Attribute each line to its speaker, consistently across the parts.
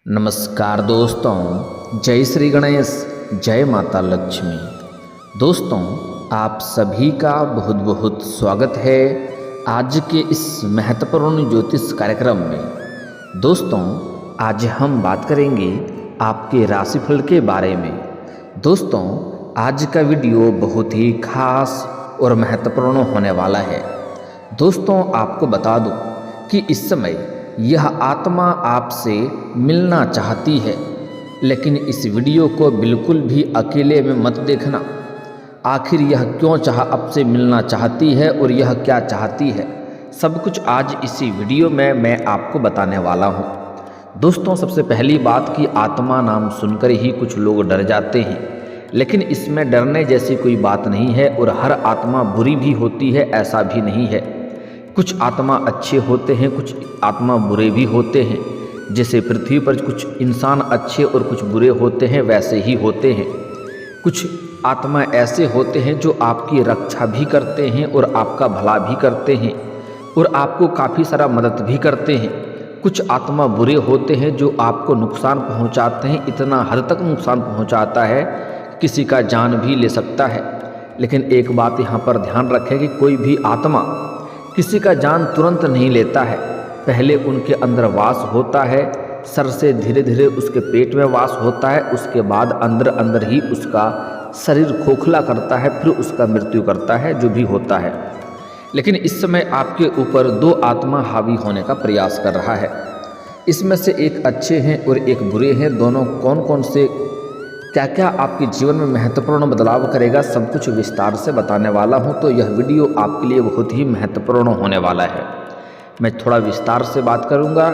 Speaker 1: नमस्कार दोस्तों, जय श्री गणेश, जय माता लक्ष्मी। दोस्तों, आप सभी का बहुत बहुत स्वागत है आज के इस महत्वपूर्ण ज्योतिष कार्यक्रम में। दोस्तों, आज हम बात करेंगे आपके राशिफल के बारे में। दोस्तों, आज का वीडियो बहुत ही खास और महत्वपूर्ण होने वाला है। दोस्तों, आपको बता दूं कि इस समय यह आत्मा आपसे मिलना चाहती है, लेकिन इस वीडियो को बिल्कुल भी अकेले में मत देखना। आखिर यह क्यों आपसे मिलना चाहती है और यह क्या चाहती है, सब कुछ आज इसी वीडियो में मैं आपको बताने वाला हूँ। दोस्तों, सबसे पहली बात कि आत्मा नाम सुनकर ही कुछ लोग डर जाते हैं, लेकिन इसमें डरने जैसी कोई बात नहीं है। और हर आत्मा बुरी भी होती है ऐसा भी नहीं है। कुछ आत्मा अच्छे होते हैं, कुछ आत्मा बुरे भी होते हैं। जैसे पृथ्वी पर कुछ इंसान अच्छे और कुछ बुरे होते हैं, वैसे ही होते हैं। कुछ आत्मा ऐसे होते हैं जो आपकी रक्षा भी करते हैं और आपका भला भी करते हैं और आपको काफ़ी सारा मदद भी करते हैं। कुछ आत्मा बुरे होते हैं जो आपको नुकसान पहुंचाते हैं, इतना हद तक नुकसान पहुंचाता है किसी का जान भी ले सकता है। लेकिन एक बात यहाँ पर ध्यान रखें कि कोई भी आत्मा किसी का जान तुरंत नहीं लेता है। पहले उनके अंदर वास होता है, सर से धीरे धीरे उसके पेट में वास होता है, उसके बाद अंदर अंदर ही उसका शरीर खोखला करता है, फिर उसका मृत्यु करता है, जो भी होता है। लेकिन इस समय आपके ऊपर दो आत्मा हावी होने का प्रयास कर रहा है। इसमें से एक अच्छे हैं और एक बुरे हैं। दोनों कौन कौन से क्या क्या आपके जीवन में महत्वपूर्ण बदलाव करेगा, सब कुछ विस्तार से बताने वाला हूं। तो यह वीडियो आपके लिए बहुत ही महत्वपूर्ण होने वाला है। मैं थोड़ा विस्तार से बात करूंगा,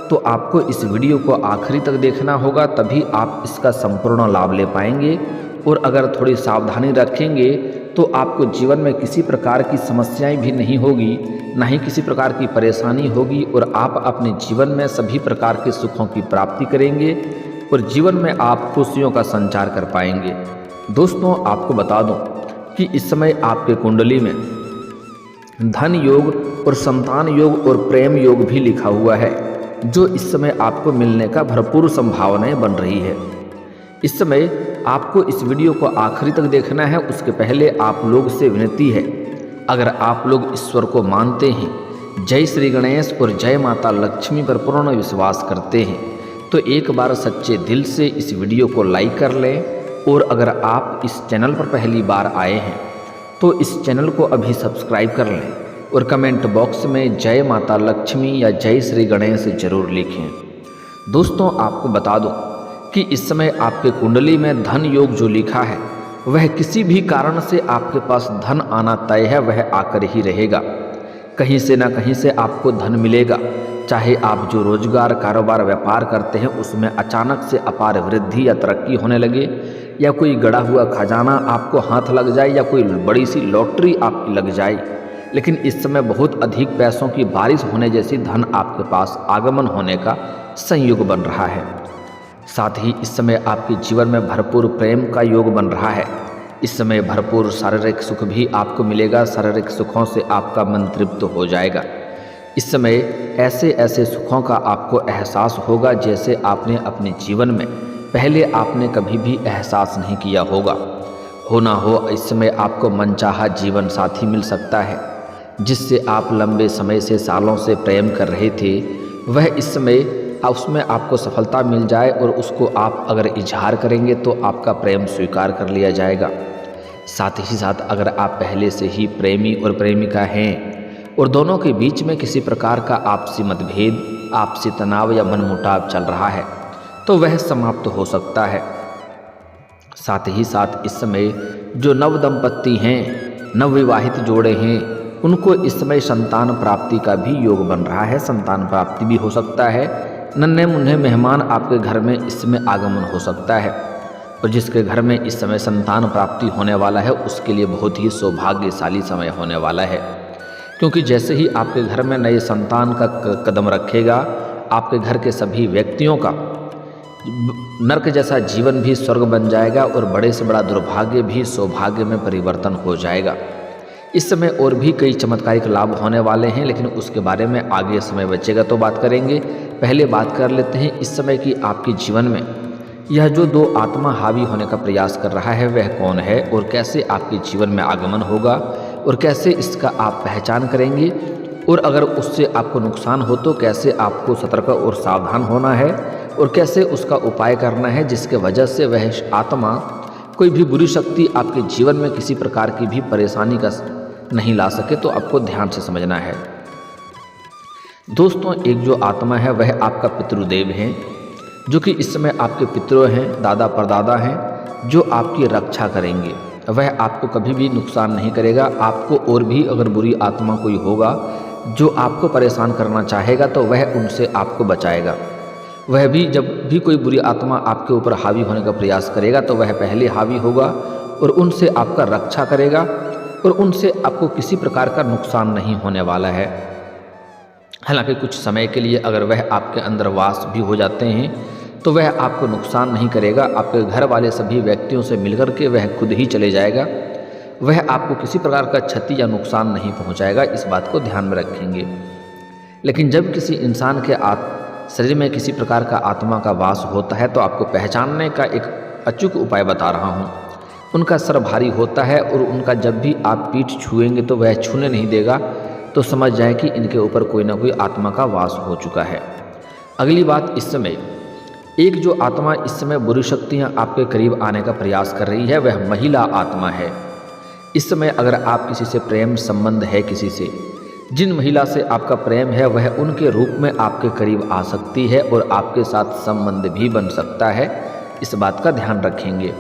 Speaker 1: तो आपको इस वीडियो को आखिरी तक देखना होगा, तभी आप इसका संपूर्ण लाभ ले पाएंगे। और अगर थोड़ी सावधानी रखेंगे तो आपको जीवन में किसी प्रकार की समस्याएं भी नहीं होगी, ना ही किसी प्रकार की परेशानी होगी, और आप अपने जीवन में सभी प्रकार के सुखों की प्राप्ति करेंगे और जीवन में आप खुशियों का संचार कर पाएंगे। दोस्तों, आपको बता दूं कि इस समय आपके कुंडली में धन योग और संतान योग और प्रेम योग भी लिखा हुआ है, जो इस समय आपको मिलने का भरपूर संभावनाएं बन रही है। इस समय आपको इस वीडियो को आखिरी तक देखना है। उसके पहले आप लोग से विनती है, अगर आप लोग ईश्वर को मानते हैं, जय श्री गणेश और जय माता लक्ष्मी पर पूर्ण विश्वास करते हैं, तो एक बार सच्चे दिल से इस वीडियो को लाइक कर लें। और अगर आप इस चैनल पर पहली बार आए हैं तो इस चैनल को अभी सब्सक्राइब कर लें और कमेंट बॉक्स में जय माता लक्ष्मी या जय श्री गणेश जरूर लिखें। दोस्तों, आपको बता दूं कि इस समय आपके कुंडली में धन योग जो लिखा है, वह किसी भी कारण से आपके पास धन आना तय है, वह आकर ही रहेगा। कहीं से ना कहीं से आपको धन मिलेगा। चाहे आप जो रोजगार, कारोबार, व्यापार करते हैं उसमें अचानक से अपार वृद्धि या तरक्की होने लगे, या कोई गड़ा हुआ खजाना आपको हाथ लग जाए, या कोई बड़ी सी लॉटरी आपकी लग जाए। लेकिन इस समय बहुत अधिक पैसों की बारिश होने जैसी धन आपके पास आगमन होने का संयोग बन रहा है। साथ ही इस समय आपके जीवन में भरपूर प्रेम का योग बन रहा है। इस समय भरपूर शारीरिक सुख भी आपको मिलेगा। शारीरिक सुखों से आपका मन तृप्त हो जाएगा। इस समय ऐसे ऐसे सुखों का आपको एहसास होगा जैसे आपने अपने जीवन में पहले आपने कभी भी एहसास नहीं किया होगा। हो ना हो, इस समय आपको मनचाहा जीवन साथी मिल सकता है, जिससे आप लंबे समय से, सालों से प्रेम कर रहे थे। वह इस समय उसमें आपको सफलता मिल जाए और उसको आप अगर इजहार करेंगे तो आपका प्रेम स्वीकार कर लिया जाएगा। साथ ही साथ अगर आप पहले से ही प्रेमी और प्रेमिका हैं और दोनों के बीच में किसी प्रकार का आपसी मतभेद, आपसी तनाव या मनमुटाव चल रहा है, तो वह समाप्त हो सकता है। साथ ही साथ इस समय जो नव दंपत्ति हैं, नवविवाहित जोड़े हैं, उनको इस समय संतान प्राप्ति का भी योग बन रहा है। संतान प्राप्ति भी हो सकता है। नन्हे मुन्ने मेहमान आपके घर में इस समय आगमन हो सकता है। और जिसके घर में इस समय संतान प्राप्ति होने वाला है, उसके लिए बहुत ही सौभाग्यशाली समय होने वाला है। क्योंकि जैसे ही आपके घर में नए संतान का कदम रखेगा, आपके घर के सभी व्यक्तियों का नर्क जैसा जीवन भी स्वर्ग बन जाएगा और बड़े से बड़ा दुर्भाग्य भी सौभाग्य में परिवर्तन हो जाएगा। इस समय और भी कई चमत्कारिक लाभ होने वाले हैं, लेकिन उसके बारे में आगे समय बचेगा तो बात करेंगे। पहले बात कर लेते हैं इस समय की आपके जीवन में यह जो दो आत्मा हावी होने का प्रयास कर रहा है वह कौन है और कैसे आपके जीवन में आगमन होगा और कैसे इसका आप पहचान करेंगे, और अगर उससे आपको नुकसान हो तो कैसे आपको सतर्क और सावधान होना है और कैसे उसका उपाय करना है जिसके वजह से वह आत्मा कोई भी बुरी शक्ति आपके जीवन में किसी प्रकार की भी परेशानी का नहीं ला सके। तो आपको ध्यान से समझना है दोस्तों। एक जो आत्मा है वह आपका पितृदेव है, जो कि इस समय आपके पितरों हैं, दादा परदादा हैं, जो आपकी रक्षा करेंगे। वह आपको कभी भी नुकसान नहीं करेगा। आपको और भी अगर बुरी आत्मा कोई होगा जो आपको परेशान करना चाहेगा तो वह उनसे आपको बचाएगा। वह भी जब भी कोई बुरी आत्मा आपके ऊपर हावी होने का प्रयास करेगा तो वह पहले हावी होगा और उनसे आपका रक्षा करेगा और उनसे आपको किसी प्रकार का नुकसान नहीं होने वाला है। हालांकि कुछ समय के लिए अगर वह आपके अंदर वास भी हो जाते हैं तो वह आपको नुकसान नहीं करेगा। आपके घर वाले सभी व्यक्तियों से मिलकर के वह खुद ही चले जाएगा। वह आपको किसी प्रकार का क्षति या नुकसान नहीं पहुंचाएगा, इस बात को ध्यान में रखेंगे। लेकिन जब किसी इंसान के शरीर में किसी प्रकार का आत्मा का वास होता है तो आपको पहचानने का एक अचूक उपाय बता रहा हूँ। उनका सर भारी होता है और उनका जब भी आप पीठ छुएंगे तो वह छूने नहीं देगा, तो समझ जाए कि इनके ऊपर कोई ना कोई आत्मा का वास हो चुका है। अगली बात, इस समय एक जो आत्मा इस समय बुरी शक्तियाँ आपके करीब आने का प्रयास कर रही है वह महिला आत्मा है। इस समय अगर आप किसी से प्रेम संबंध है, किसी से जिन महिला से आपका प्रेम है वह उनके रूप में आपके करीब आ सकती है और आपके साथ संबंध भी बन सकता है, इस बात का ध्यान रखेंगे।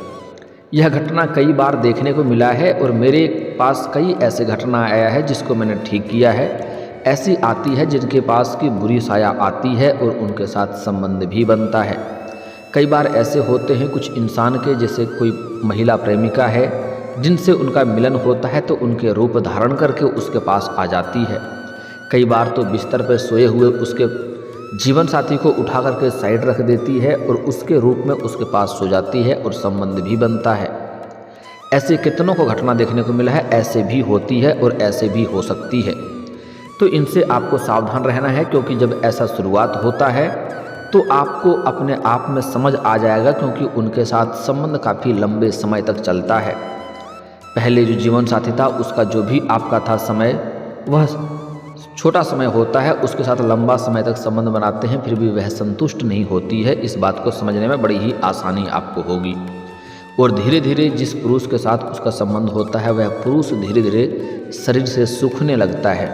Speaker 1: यह घटना कई बार देखने को मिला है और मेरे पास कई ऐसे घटना आया है जिसको मैंने ठीक किया है। ऐसी आती है जिनके पास की बुरी साया आती है और उनके साथ संबंध भी बनता है। कई बार ऐसे होते हैं कुछ इंसान के, जैसे कोई महिला प्रेमिका है जिनसे उनका मिलन होता है तो उनके रूप धारण करके उसके पास आ जाती है। कई बार तो बिस्तर पर सोए हुए उसके जीवन साथी को उठा करके साइड रख देती है और उसके रूप में उसके पास सो जाती है और संबंध भी बनता है। ऐसे कितनों को घटना देखने को मिला है, ऐसे भी होती है और ऐसे भी हो सकती है। तो इनसे आपको सावधान रहना है, क्योंकि जब ऐसा शुरुआत होता है तो आपको अपने आप में समझ आ जाएगा, क्योंकि उनके साथ संबंध काफ़ी लंबे समय तक चलता है। पहले जो जीवन साथी था उसका जो भी आपका था समय वह छोटा समय होता है, उसके साथ लंबा समय तक संबंध बनाते हैं, फिर भी वह संतुष्ट नहीं होती है। इस बात को समझने में बड़ी ही आसानी आपको होगी। और धीरे धीरे जिस पुरुष के साथ उसका संबंध होता है वह पुरुष धीरे धीरे शरीर से सूखने लगता है,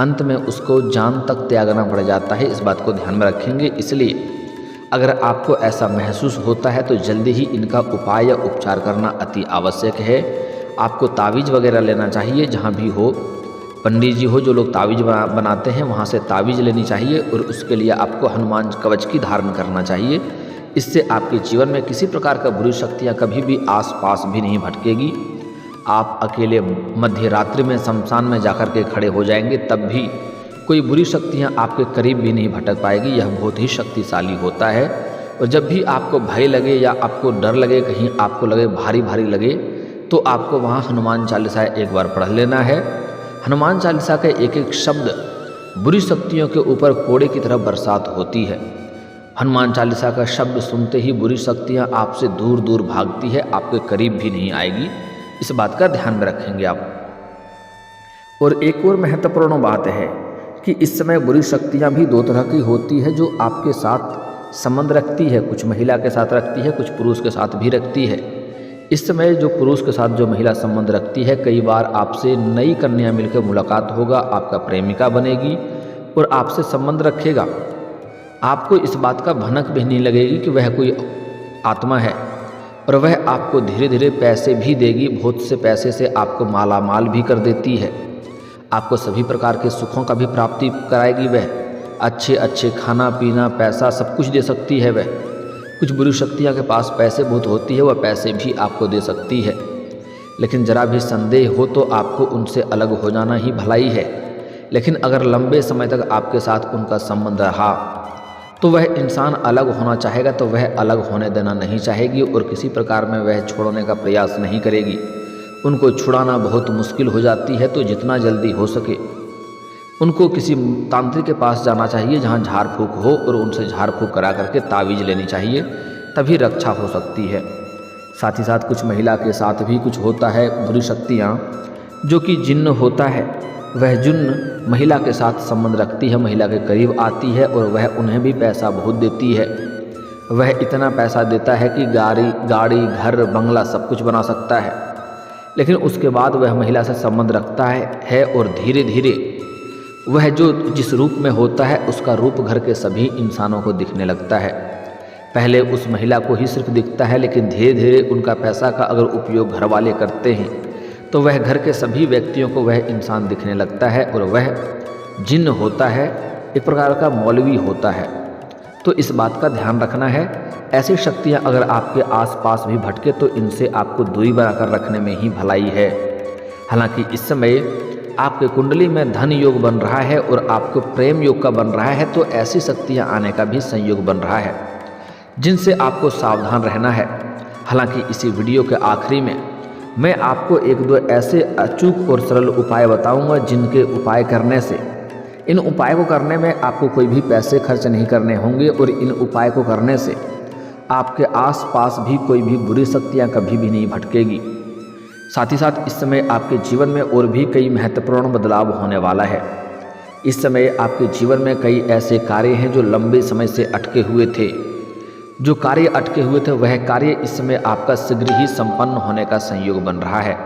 Speaker 1: अंत में उसको जान तक त्यागना पड़ जाता है। इस बात को ध्यान में रखेंगे। इसलिए अगर आपको ऐसा महसूस होता है तो जल्दी ही इनका उपाय या उपचार करना अति आवश्यक है। आपको तावीज़ वगैरह लेना चाहिए, जहाँ भी हो पंडित जी हो जो लोग तावीज़ बनाते हैं वहाँ से तावीज़ लेनी चाहिए और उसके लिए आपको हनुमान कवच की धारण करना चाहिए। इससे आपके जीवन में किसी प्रकार का बुरी शक्तियाँ कभी भी आसपास भी नहीं भटकेगी। आप अकेले मध्य रात्रि में शमशान में जाकर के खड़े हो जाएंगे तब भी कोई बुरी शक्तियाँ आपके करीब भी नहीं भटक पाएगी। यह बहुत ही शक्तिशाली होता है। और जब भी आपको भय लगे या आपको डर लगे, कहीं आपको लगे भारी भारी लगे, तो आपको वहाँ हनुमान चालीसा एक बार पढ़ लेना है। हनुमान चालीसा का एक एक शब्द बुरी शक्तियों के ऊपर कोड़े की तरह बरसात होती है। हनुमान चालीसा का शब्द सुनते ही बुरी शक्तियाँ आपसे दूर दूर भागती है, आपके करीब भी नहीं आएगी। इस बात का ध्यान में रखेंगे आप। और एक और महत्वपूर्ण बात है कि इस समय बुरी शक्तियाँ भी दो तरह की होती है जो आपके साथ संबंध रखती है। कुछ महिला के साथ रखती है, कुछ पुरुष के साथ भी रखती है। इस समय जो पुरुष के साथ जो महिला संबंध रखती है, कई बार आपसे नई कन्या मिलकर मुलाकात होगा, आपका प्रेमिका बनेगी और आपसे संबंध रखेगा। आपको इस बात का भनक भी नहीं लगेगी कि वह कोई आत्मा है और वह आपको धीरे धीरे पैसे भी देगी। बहुत से पैसे से आपको माला माल भी कर देती है। आपको सभी प्रकार के सुखों का भी प्राप्ति कराएगी। वह अच्छे अच्छे खाना पीना पैसा सब कुछ दे सकती है। वह कुछ बुरी शक्तियाँ के पास पैसे बहुत होती है, वह पैसे भी आपको दे सकती है। लेकिन जरा भी संदेह हो तो आपको उनसे अलग हो जाना ही भलाई है। लेकिन अगर लंबे समय तक आपके साथ उनका संबंध रहा तो वह इंसान अलग होना चाहेगा तो वह अलग होने देना नहीं चाहेगी और किसी प्रकार में वह छोड़ने का प्रयास नहीं करेगी। उनको छुड़ाना बहुत मुश्किल हो जाती है, तो जितना जल्दी हो सके उनको किसी तांत्रिक के पास जाना चाहिए जहाँ झाड़ फूँक हो और उनसे झाड़ फूँक करा करके तावीज़ लेनी चाहिए, तभी रक्षा हो सकती है। साथ ही साथ कुछ महिला के साथ भी कुछ होता है बुरी शक्तियाँ, जो कि जिन्न होता है, वह जिन्न महिला के साथ संबंध रखती है, महिला के करीब आती है और वह उन्हें भी पैसा बहुत देती है। वह इतना पैसा देता है कि गाड़ी घर बंगला सब कुछ बना सकता है, लेकिन उसके बाद वह महिला से संबंध रखता है और धीरे धीरे वह जो जिस रूप में होता है उसका रूप घर के सभी इंसानों को दिखने लगता है। पहले उस महिला को ही सिर्फ दिखता है, लेकिन धीरे धीरे उनका पैसा का अगर उपयोग घर वाले करते हैं तो वह घर के सभी व्यक्तियों को वह इंसान दिखने लगता है और वह जिन्न होता है, एक प्रकार का मौलवी होता है। तो इस बात का ध्यान रखना है। ऐसी शक्तियाँ अगर आपके आसपास भी भटके तो इनसे आपको दूरी बनाकर रखने में ही भलाई है। हालांकि इस समय आपके कुंडली में धन योग बन रहा है और आपको प्रेम योग का बन रहा है, तो ऐसी शक्तियाँ आने का भी संयोग बन रहा है जिनसे आपको सावधान रहना है। हालांकि इसी वीडियो के आखिरी में मैं आपको एक दो ऐसे अचूक और सरल उपाय बताऊंगा जिनके उपाय करने से, इन उपाय को करने में आपको कोई भी पैसे खर्च नहीं करने होंगे और इन उपाय को करने से आपके आसपास भी कोई भी बुरी शक्तियाँ कभी भी नहीं भटकेगी। साथ ही साथ इस समय आपके जीवन में और भी कई महत्वपूर्ण बदलाव होने वाला है। इस समय आपके जीवन में कई ऐसे कार्य हैं जो लंबे समय से अटके हुए थे। जो कार्य अटके हुए थे वह कार्य इस समय आपका शीघ्र ही संपन्न होने का संयोग बन रहा है।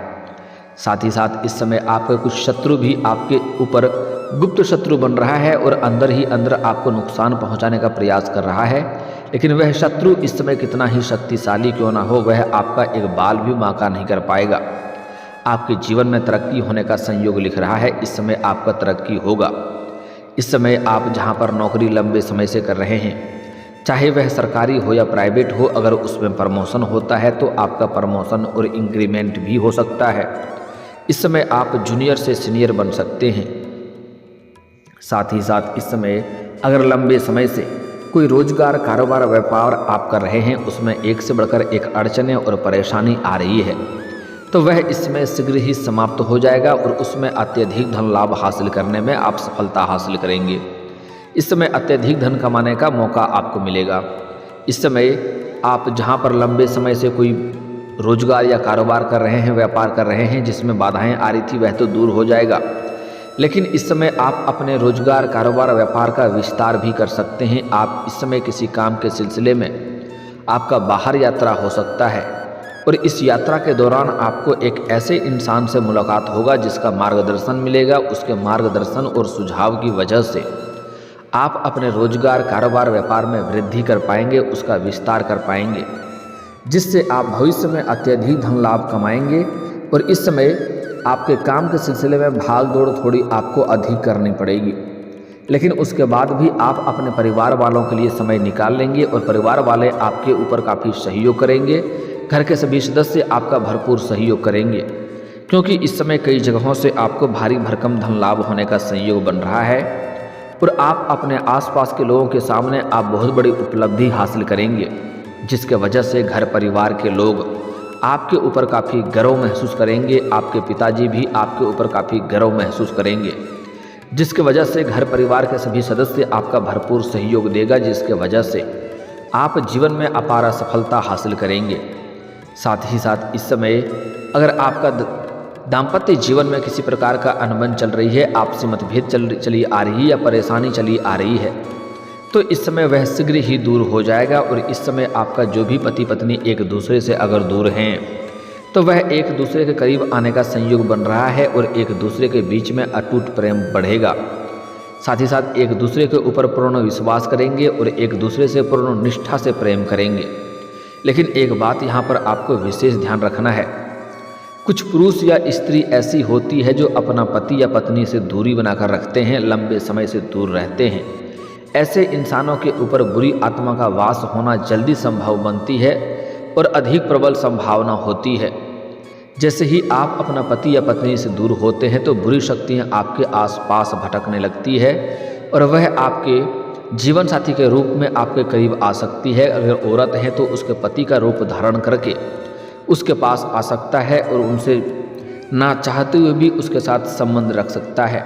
Speaker 1: साथ ही साथ इस समय आपके कुछ शत्रु भी आपके ऊपर गुप्त शत्रु बन रहा है और अंदर ही अंदर आपको नुकसान पहुंचाने का प्रयास कर रहा है। लेकिन वह शत्रु इस समय कितना ही शक्तिशाली क्यों ना हो, वह आपका एक बाल भी माका नहीं कर पाएगा। आपके जीवन में तरक्की होने का संयोग लिख रहा है। इस समय आपका तरक्की होगा। इस समय आप जहां पर नौकरी लंबे समय से कर रहे हैं, चाहे वह सरकारी हो या प्राइवेट हो, अगर उसमें प्रमोशन होता है तो आपका प्रमोशन और इंक्रीमेंट भी हो सकता है। इस समय आप जूनियर से सीनियर बन सकते हैं। साथ ही साथ इस समय अगर लंबे समय से कोई रोजगार कारोबार व्यापार आप कर रहे हैं, उसमें एक से बढ़कर एक अड़चनें और परेशानी आ रही है, तो वह इसमें शीघ्र ही समाप्त हो जाएगा और उसमें अत्यधिक धन लाभ हासिल करने में आप सफलता हासिल करेंगे। इस समय अत्यधिक धन कमाने का मौका आपको मिलेगा। इस समय आप जहां पर लंबे समय से कोई रोजगार या कारोबार कर रहे हैं, व्यापार कर रहे हैं, जिसमें बाधाएं आ रही थी वह तो दूर हो जाएगा। लेकिन इस समय आप अपने रोजगार कारोबार व्यापार का विस्तार भी कर सकते हैं। आप इस समय किसी काम के सिलसिले में आपका बाहर यात्रा हो सकता है और इस यात्रा के दौरान आपको एक ऐसे इंसान से मुलाकात होगा जिसका मार्गदर्शन मिलेगा। उसके मार्गदर्शन और सुझाव की वजह से आप अपने रोजगार कारोबार व्यापार में वृद्धि कर पाएंगे, उसका विस्तार कर पाएंगे, जिससे आप भविष्य में अत्यधिक धन लाभ कमाएंगे। और इस समय आपके काम के सिलसिले में भाग दौड़ थोड़ी आपको अधिक करनी पड़ेगी, लेकिन उसके बाद भी आप अपने परिवार वालों के लिए समय निकाल लेंगे और परिवार वाले आपके ऊपर काफ़ी सहयोग करेंगे। घर के सभी सदस्य आपका भरपूर सहयोग करेंगे, क्योंकि इस समय कई जगहों से आपको भारी भरकम धन लाभ होने का संयोग बन रहा है और आप अपने आसपास के लोगों के सामने आप बहुत बड़ी उपलब्धि हासिल करेंगे, जिसके वजह से घर परिवार के लोग आपके ऊपर काफ़ी गर्व महसूस करेंगे। आपके पिताजी भी आपके ऊपर काफ़ी गर्व महसूस करेंगे, जिसके वजह से घर परिवार के सभी सदस्य आपका भरपूर सहयोग देगा, जिसके वजह से आप जीवन में अपार सफलता हासिल करेंगे। साथ ही साथ इस समय अगर आपका दाम्पत्य जीवन में किसी प्रकार का अनबन चल रही है, आपसी मतभेद चली आ रही है या परेशानी चली आ रही है, तो इस समय वह शीघ्र ही दूर हो जाएगा। और इस समय आपका जो भी पति पत्नी एक दूसरे से अगर दूर हैं, तो वह एक दूसरे के करीब आने का संयोग बन रहा है और एक दूसरे के बीच में अटूट प्रेम बढ़ेगा। साथ ही साथ एक दूसरे के ऊपर पूर्ण विश्वास करेंगे और एक दूसरे से पूर्ण निष्ठा से प्रेम करेंगे। लेकिन एक बात यहाँ पर आपको विशेष ध्यान रखना है, कुछ पुरुष या स्त्री ऐसी होती है जो अपना पति या पत्नी से दूरी बनाकर रखते हैं, लंबे समय से दूर रहते हैं। ऐसे इंसानों के ऊपर बुरी आत्मा का वास होना जल्दी संभव बनती है और अधिक प्रबल संभावना होती है। जैसे ही आप अपना पति या पत्नी से दूर होते हैं तो बुरी शक्तियां आपके आसपास भटकने लगती है और वह आपके जीवन साथी के रूप में आपके करीब आ सकती है। अगर औरत है तो उसके पति का रूप धारण करके उसके पास आ सकता है और उनसे ना चाहते हुए भी उसके साथ संबंध रख सकता है।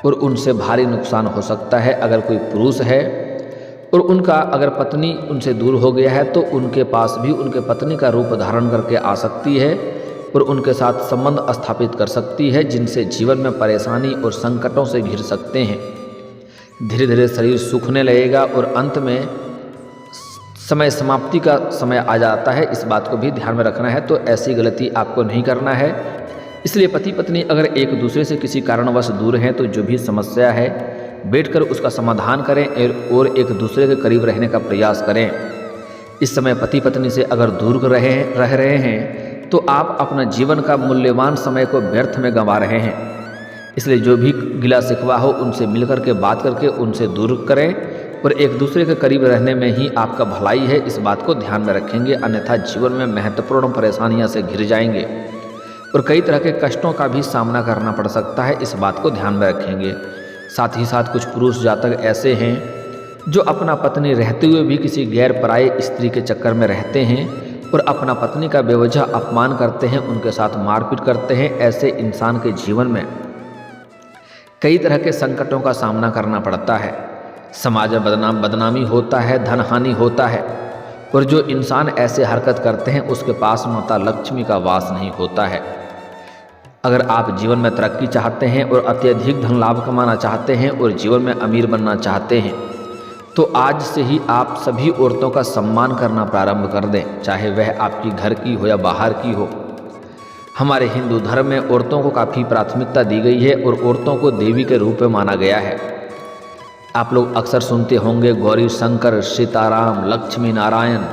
Speaker 1: और उनसे भारी नुकसान हो सकता है। अगर कोई पुरुष है और उनका अगर पत्नी उनसे दूर हो गया है तो उनके पास भी उनके पत्नी का रूप धारण करके आ सकती है और उनके साथ संबंध स्थापित कर सकती है, जिनसे जीवन में परेशानी और संकटों से घिर सकते हैं। धीरे धीरे शरीर सूखने लगेगा और अंत में समय समाप्ति का समय आ जाता है। इस बात को भी ध्यान में रखना है। तो ऐसी गलती आपको नहीं करना है। इसलिए पति पत्नी अगर एक दूसरे से किसी कारणवश दूर हैं तो जो भी समस्या है बैठकर उसका समाधान करें और एक दूसरे के करीब रहने का प्रयास करें। इस समय पति पत्नी से अगर दूर रह रहे हैं तो आप अपना जीवन का मूल्यवान समय को व्यर्थ में गंवा रहे हैं। इसलिए जो भी गिला शिकवा हो उनसे मिलकर के बात करके उनसे दूर करें और एक दूसरे के करीब रहने में ही आपका भलाई है। इस बात को ध्यान में रखेंगे, अन्यथा जीवन में महत्वपूर्ण परेशानियां से घिर जाएंगे और कई तरह के कष्टों का भी सामना करना पड़ सकता है। इस बात को ध्यान में रखेंगे। साथ ही साथ कुछ पुरुष जातक ऐसे हैं जो अपना पत्नी रहते हुए भी किसी गैर पराई स्त्री के चक्कर में रहते हैं और अपना पत्नी का बेवजह अपमान करते हैं, उनके साथ मारपीट करते हैं। ऐसे इंसान के जीवन में कई तरह के संकटों का सामना करना पड़ता है। समाज में बदनामी होता है, धन हानि होता है और जो इंसान ऐसे हरकत करते हैं उसके पास माता लक्ष्मी का वास नहीं होता है। अगर आप जीवन में तरक्की चाहते हैं और अत्यधिक धन लाभ कमाना चाहते हैं और जीवन में अमीर बनना चाहते हैं तो आज से ही आप सभी औरतों का सम्मान करना प्रारंभ कर दें, चाहे वह आपकी घर की हो या बाहर की हो। हमारे हिंदू धर्म में औरतों को काफ़ी प्राथमिकता दी गई है और औरतों को देवी के रूप में माना गया है। आप लोग अक्सर सुनते होंगे गौरी शंकर, सीताराम, लक्ष्मी नारायण,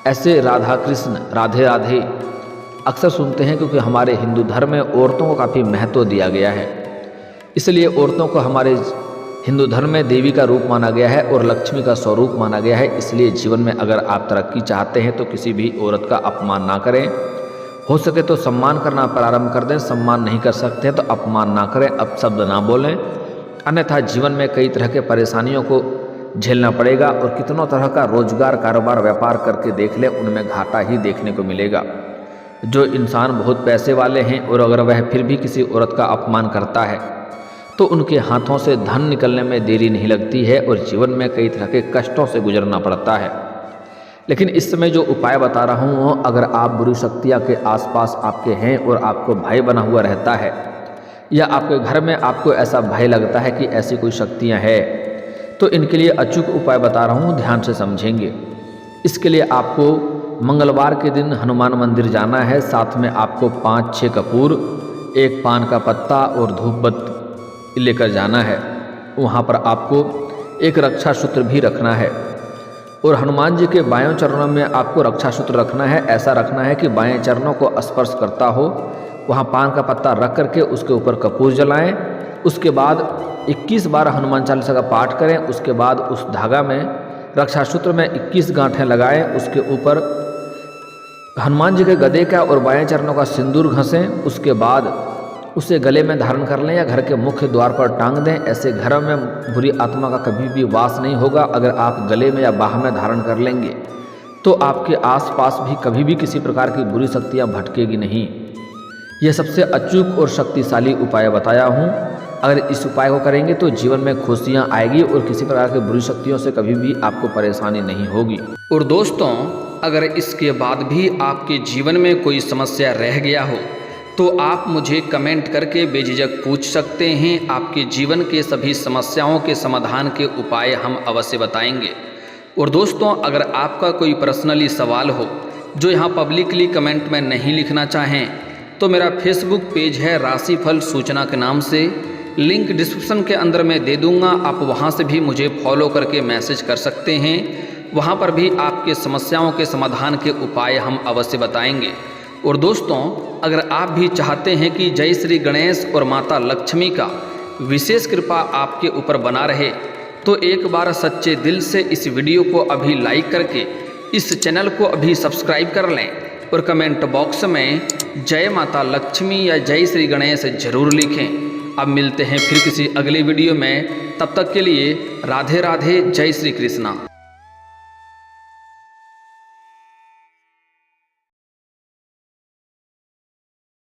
Speaker 1: ऐसे राधा कृष्ण, राधे राधे अक्सर सुनते हैं, क्योंकि हमारे हिंदू धर्म में औरतों को काफ़ी महत्व दिया गया है। इसलिए औरतों को हमारे हिंदू धर्म में देवी का रूप माना गया है और लक्ष्मी का स्वरूप माना गया है। इसलिए जीवन में अगर आप तरक्की चाहते हैं तो किसी भी औरत का अपमान ना करें। हो सके तो सम्मान करना प्रारंभ कर दें। सम्मान नहीं कर सकते तो अपमान ना करें, अपशब्द ना बोलें, अन्यथा जीवन में कई तरह के परेशानियों को झेलना पड़ेगा और कितनों तरह का रोजगार, कारोबार, व्यापार करके देख लें, उनमें घाटा ही देखने को मिलेगा। जो इंसान बहुत पैसे वाले हैं और अगर वह फिर भी किसी औरत का अपमान करता है तो उनके हाथों से धन निकलने में देरी नहीं लगती है और जीवन में कई तरह के कष्टों से गुजरना पड़ता है। लेकिन इस समय जो उपाय बता रहा हूँ, अगर आप बुरी शक्तियाँ के आसपास आपके हैं और आपको भय बना हुआ रहता है या आपके घर में आपको ऐसा भय लगता है कि ऐसी कोई शक्तियाँ हैं, तो इनके लिए अचूक उपाय बता रहा हूँ, ध्यान से समझेंगे। इसके लिए आपको मंगलवार के दिन हनुमान मंदिर जाना है। साथ में आपको 5-6 कपूर, 1 पान का पत्ता और धूप बत्ती लेकर जाना है। वहाँ पर आपको एक रक्षा सूत्र भी रखना है और हनुमान जी के बाएं चरणों में आपको रक्षा सूत्र रखना है। ऐसा रखना है कि बाएं चरणों को स्पर्श करता हो। वहाँ पान का पत्ता रख करके उसके ऊपर कपूर जलाएं। उसके बाद 21 बार हनुमान चालीसा का पाठ करें। उसके बाद उस धागा में रक्षा सूत्र में 21 गांठें लगाएं। उसके ऊपर हनुमान जी के गदे का और बाएं चरणों का सिंदूर घसें। उसके बाद उसे गले में धारण कर लें या घर के मुख्य द्वार पर टांग दें। ऐसे घरों में बुरी आत्मा का कभी भी वास नहीं होगा। अगर आप गले में या बाह में धारण कर लेंगे तो आपके आसपास भी कभी भी किसी प्रकार की बुरी शक्तियाँ भटकेगी नहीं। यह सबसे अचूक और शक्तिशाली उपाय बताया हूँ। अगर इस उपाय को करेंगे तो जीवन में खुशियाँ आएगी और किसी प्रकार की बुरी शक्तियों से कभी भी आपको परेशानी नहीं होगी।
Speaker 2: और दोस्तों, अगर इसके बाद भी आपके जीवन में कोई समस्या रह गया हो तो आप मुझे कमेंट करके बेझिझक पूछ सकते हैं। आपके जीवन के सभी समस्याओं के समाधान के उपाय हम अवश्य बताएंगे। और दोस्तों, अगर आपका कोई पर्सनली सवाल हो जो यहाँ पब्लिकली कमेंट में नहीं लिखना चाहें तो मेरा फेसबुक पेज है राशिफल सूचना के नाम से, लिंक डिस्क्रिप्शन के अंदर मैं दे दूँगा। आप वहाँ से भी मुझे फॉलो करके मैसेज कर सकते हैं। वहाँ पर भी आपके समस्याओं के समाधान के उपाय हम अवश्य बताएंगे। और दोस्तों, अगर आप भी चाहते हैं कि जय श्री गणेश और माता लक्ष्मी का विशेष कृपा आपके ऊपर बना रहे तो एक बार सच्चे दिल से इस वीडियो को अभी लाइक करके इस चैनल को अभी सब्सक्राइब कर लें और कमेंट बॉक्स में जय माता लक्ष्मी या जय श्री गणेश जरूर लिखें। अब मिलते हैं फिर किसी अगले वीडियो में। तब तक के लिए राधे राधे, जय श्री कृष्णा।